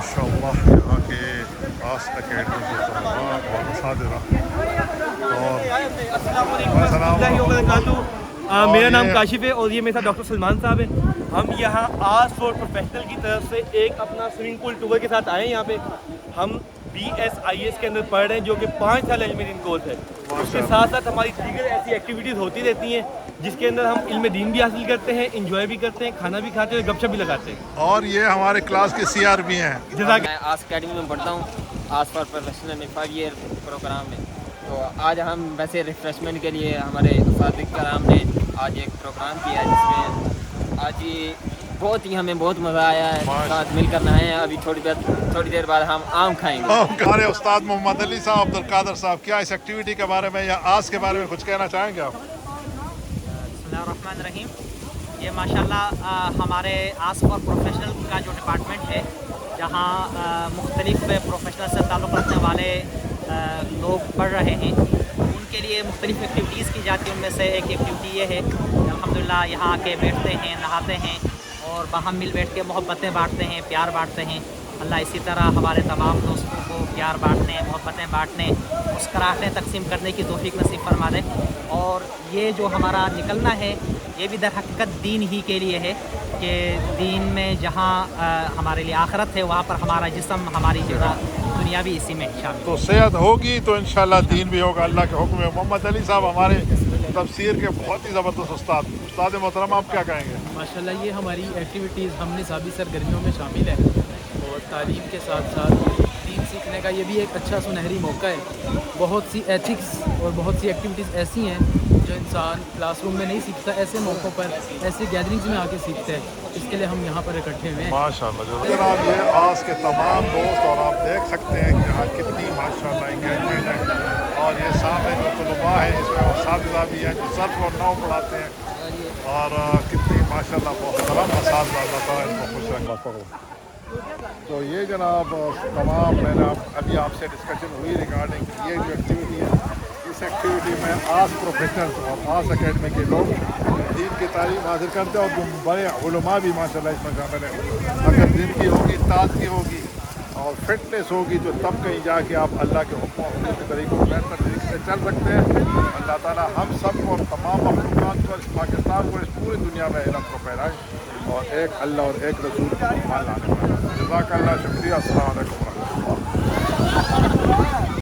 माशाअल्लाह यहाँ के आस अकेडमी के तलबा और असातिज़ा और मेरा नाम काशिफ है और ये मेरे साथ डॉक्टर सलमान साहब हैं। हम यहाँ आर्ट फॉर प्रोफेशनल की तरफ से एक अपना स्विमिंग पूल टूर के साथ आए हैं। यहाँ पे हम BSIS के अंदर पढ़ रहे हैं जो कि 5 साल इंजीनियरिंग कोर्स है। उसके साथ साथ हमारी दीगर ऐसी एक्टिविटीज़ होती रहती हैं जिसके अंदर हम इल्म दीन भी हासिल करते हैं, इंजॉय भी करते हैं, खाना भी खाते हैं, गपशप भी लगाते हैं। और ये हमारे क्लास के CR भी हैं। मैं आस अकेडमी में पढ़ता हूँ, आस फॉर प्रोफेशनल में 5 ईयर प्रोग्राम में। तो आज हम वैसे रिफ्रेशमेंट के लिए हमारे उस्ताद कराम ने आज एक प्रोग्राम किया है जिसमें आज हमें बहुत मज़ा आया है। साथ मिलकर नहाए हैं। अभी थोड़ी देर बाद हम आम खाएंगे। हमारे उस्ताद मोहम्मद अली साहब, अब्दुल कादर साहब, क्या इस एक्टिविटी के बारे में या आस के बारे में कुछ कहना चाहेंगे आप? बिस्मिल्लाहिर्रहमानिर्रहीम। ये माशाल्लाह हमारे आस फॉर प्रोफेशनल का जो डिपार्टमेंट है जहाँ मुख्तलिफ प्रोफेशनल से ताल्लुक़ रखने वाले लोग पढ़ रहे हैं, उनके लिए मुख्तलिफ एक्टिविटीज़ की जाती है। उनमें से एक एक्टिविटी ये है कि अल्हम्दुलिल्लाह यहाँ आके बैठते हैं, नहाते हैं और बाहम मिल बैठ के मोहब्बतें बांटते हैं, प्यार बांटते हैं। अल्लाह इसी तरह हमारे तमाम दोस्तों को प्यार बांटने, मोहब्बतें बांटने, मुस्कुराहटें तकसीम करने की तौफीक नसीब फरमा दे। और ये जो हमारा निकलना है ये भी दर हकीकत दीन ही के लिए है कि दीन में जहाँ हमारे लिए आखिरत है वहाँ पर हमारा जिस्म, हमारी जगह दुनिया भी इसी में शामिल। तो सेहत होगी तो इंशाल्लाह दीन भी होगा, अल्लाह के हुक्म में। मोहम्मद अली साहब हमारे तफसीर के बहुत ही ज़बरदस्त उस्ताद मोहतरम, आप क्या कहेंगे? माशाल्लाह ये हमारी एक्टिविटीज़ हमने साबी सरगर्मियों में शामिल है और तालीम के साथ साथ दीन सीखने का ये भी एक अच्छा सुनहरी मौका है। बहुत सी एथिक्स और बहुत सी एक्टिविटीज़ ऐसी हैं जो इंसान क्लासरूम में नहीं सीखता, ऐसे मौक़ों पर, ऐसे गैदरिंग्स में आके सीखते हैं। इसके लिए हम यहाँ पर इकट्ठे हुए हैं। माशाल्लाह जनाब, ये आस के तमाम दोस्त और आप देख सकते हैं कि यहाँ कितनी माशाल्लाह इंगेजमेंट है। और ये सामने जो तलबा है इसमें असातिज़ा भी हैं जो सर्फ और नाव पढ़ाते हैं और कितनी माशाल्लाह मोहतरम असातिज़ा इनको खुश रखा। तो ये जनाब तमाम मैंने अभी आपसे डिस्कशन हुई रिगार्डिंग ये जो एक्टिविटी है, इस एक्टिविटी में आस प्रोफेशनल और आस अकेडमी के लोग दीन की तालीम हासिल करते हैं और जो बड़े उलमा भी माशाल्लाह इसमें शामिल है। अगर दिन की होगी, ताज़गी होगी और फिटनेस होगी तो तब कहीं जाके आप अल्लाह के हुक्म के तरीक़ों को बेहतर तरीके से चल सकते हैं। अल्लाह ताला हम सब को और तमाम मखलूक़ात को, इस पाकिस्तान को, इस पूरी दुनिया में इल्म को फैलाएँ और एक अल्लाह और एक रसूल को मान लाने वाले। जज़ाकल्लाह, शुक्रिया, अस्सलाम वालेकुम।